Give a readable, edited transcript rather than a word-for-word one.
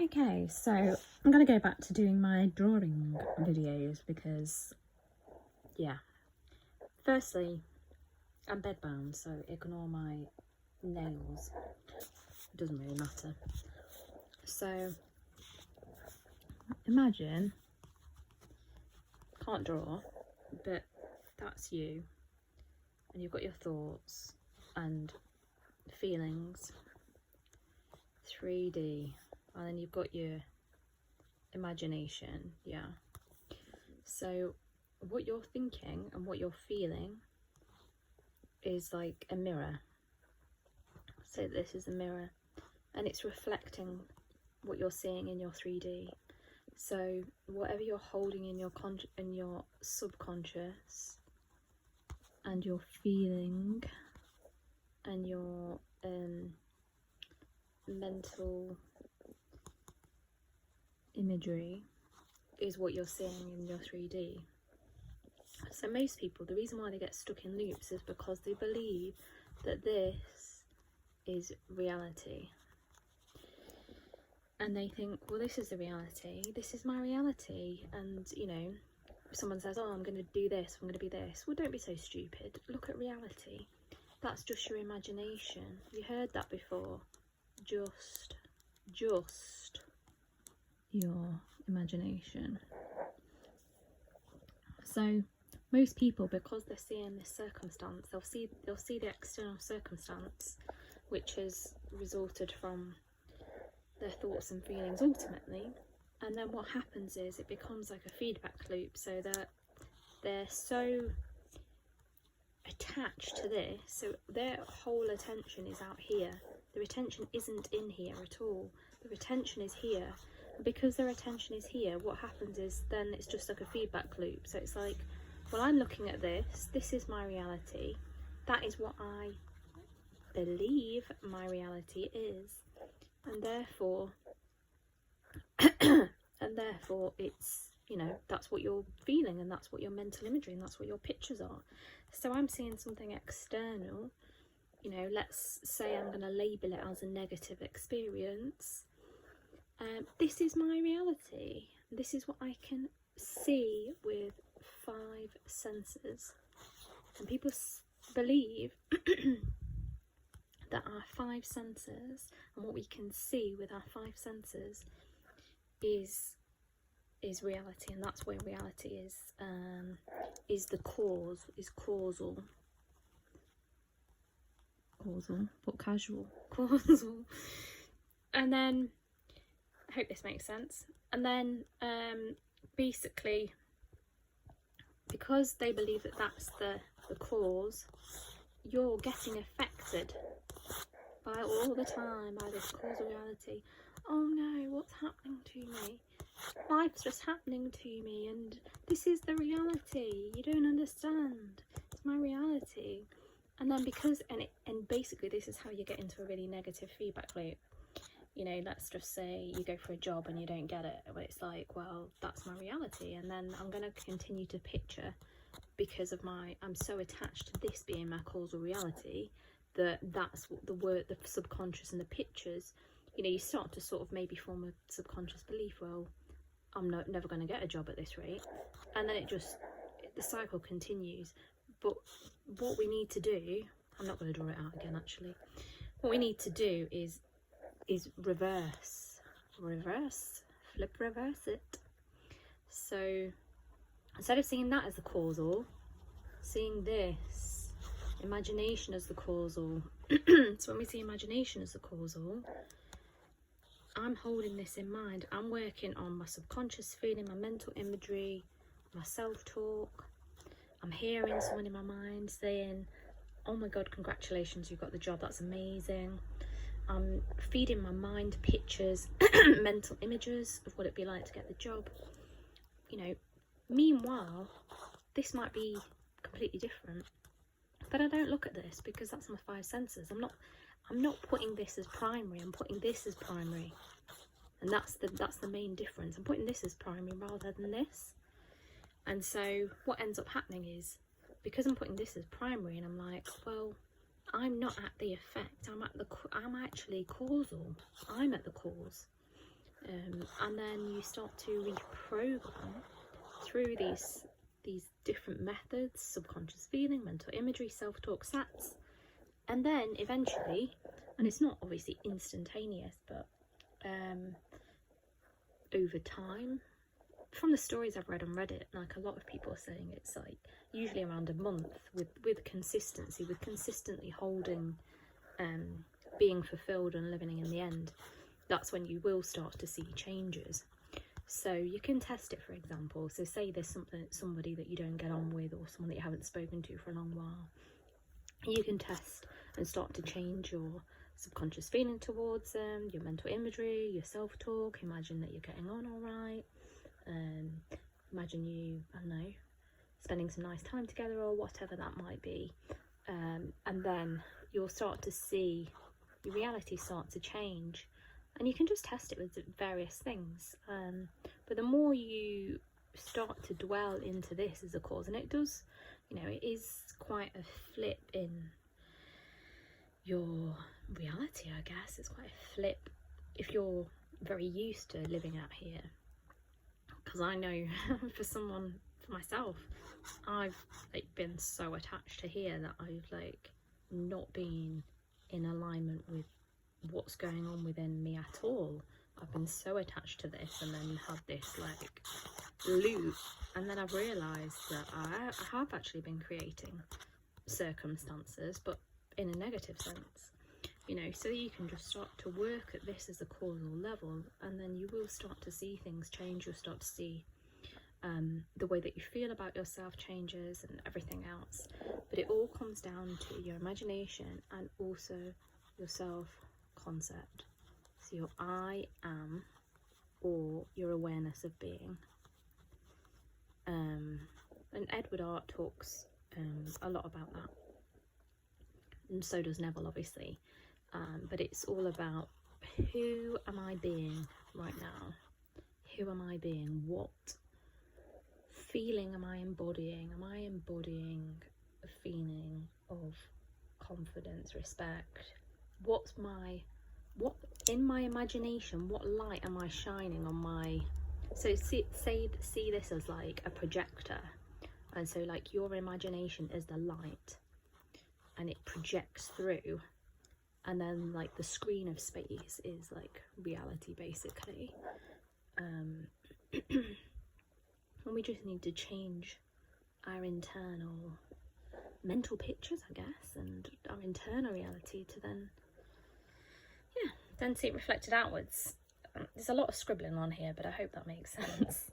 Okay, so I'm going to go back to doing my drawing videos because, yeah, firstly, I'm bedbound, so ignore my nails. It doesn't really matter. So, imagine, can't draw, but that's you, and you've got your thoughts and feelings, 3D, and then you've got your imagination, yeah. So what you're thinking and what you're feeling is like a mirror. So this is a mirror, and it's reflecting what you're seeing in your 3D. So whatever you're holding in your subconscious, and your feeling, and your mental imagery is what you're seeing in your 3D. So most people, the reason why they get stuck in loops is because they believe that this is reality. And they think, well, this is the reality, this is my reality. And, you know, if someone says, oh, I'm going to do this, I'm going to be this. Well, don't be so stupid. Look at reality. That's just your imagination. You heard that before. Just your imagination. So most people, because they're seeing this circumstance, they'll see the external circumstance, which has resulted from their thoughts and feelings ultimately, and then what happens is it becomes like a feedback loop, so that they're so attached to this, so their whole attention is out here. Their attention isn't in here at all. Their attention is here. And because their attention is here, what happens is then it's just like a feedback loop. So it's like, well, I'm looking at this is my reality, that is what I believe my reality is, and therefore it's, you know, that's what you're feeling, and that's what your mental imagery, and that's what your pictures are. So I'm seeing something external, you know, let's say I'm going to label it as a negative experience. This is my reality. This is what I can see with 5 senses. And people believe that our 5 senses and what we can see with our 5 senses is reality, and that's where reality is the cause, is causal, but casual, causal. And then I hope this makes sense. And then basically, because they believe that that's the cause, you're getting affected by all the time by this causal reality. Oh no, what's happening to me? Life's just happening to me, and this is the reality. You don't understand. It's my reality. And then and basically this is how you get into a really negative feedback loop. You know, let's just say you go for a job and you don't get it, but it's like, well, that's my reality, and then I'm going to continue to picture, because of I'm so attached to this being my causal reality, that's what the subconscious and the pictures, you know, you start to sort of maybe form a subconscious belief, well, I'm never going to get a job at this rate, and then the cycle continues. But what we need to do, I'm not going to draw it out again actually, what we need to do is reverse it. So instead of seeing that as the causal, seeing this imagination as the causal. So when we see imagination as the causal, I'm holding this in mind. I'm working on my subconscious feeling, my mental imagery, my self-talk. I'm hearing someone in my mind saying, oh my god, congratulations, you got the job, that's amazing. I'm feeding my mind pictures, mental images of what it'd be like to get the job. You know, meanwhile, this might be completely different, but I don't look at this because that's my 5 senses. I'm not putting this as primary, I'm putting this as primary, and that's the main difference. I'm putting this as primary rather than this. And so what ends up happening is, because I'm putting this as primary, and I'm like, well, I'm not at the effect, I'm actually causal, I'm at the cause. And then you start to reprogram through these different methods: subconscious feeling, mental imagery, self-talk, SATs, and then eventually, and it's not obviously instantaneous, but over time, from the stories I've read on Reddit, like a lot of people are saying it's like usually around a month with consistency, with consistently holding, being fulfilled and living in the end. That's when you will start to see changes. So you can test it, for example. So say there's somebody that you don't get on with, or someone that you haven't spoken to for a long while. You can test and start to change your subconscious feeling towards them, your mental imagery, your self-talk. Imagine that you're getting on all right. Imagine you, I don't know, spending some nice time together or whatever that might be. And then you'll start to see your reality start to change. And you can just test it with various things. But the more you start to dwell into this as a cause, and it does, you know, it is quite a flip in your reality, I guess. It's quite a flip if you're very used to living out here. Because I know for myself, I've like been so attached to here that I've like not been in alignment with what's going on within me at all. I've been so attached to this, and then had this like loop, and then I've realised that I have actually been creating circumstances, but in a negative sense, you know. So you can just start to work at this as a causal level, and then you will start to see things change. You'll start to see the way that you feel about yourself changes and everything else. But it all comes down to your imagination and also your self-concept. So your I am, or your awareness of being. And Edward Art talks a lot about that. And so does Neville, obviously. But it's all about, who am I being right now? Who am I being? What feeling am I embodying? Am I embodying a feeling of confidence, respect? What in my imagination, what light am I shining on my... So see this as like a projector. And so like your imagination is the light, and it projects through, and then like the screen of space is like reality, basically. And we just need to change our internal mental pictures, I guess, and our internal reality to then see it reflected outwards. There's a lot of scribbling on here, but I hope that makes sense.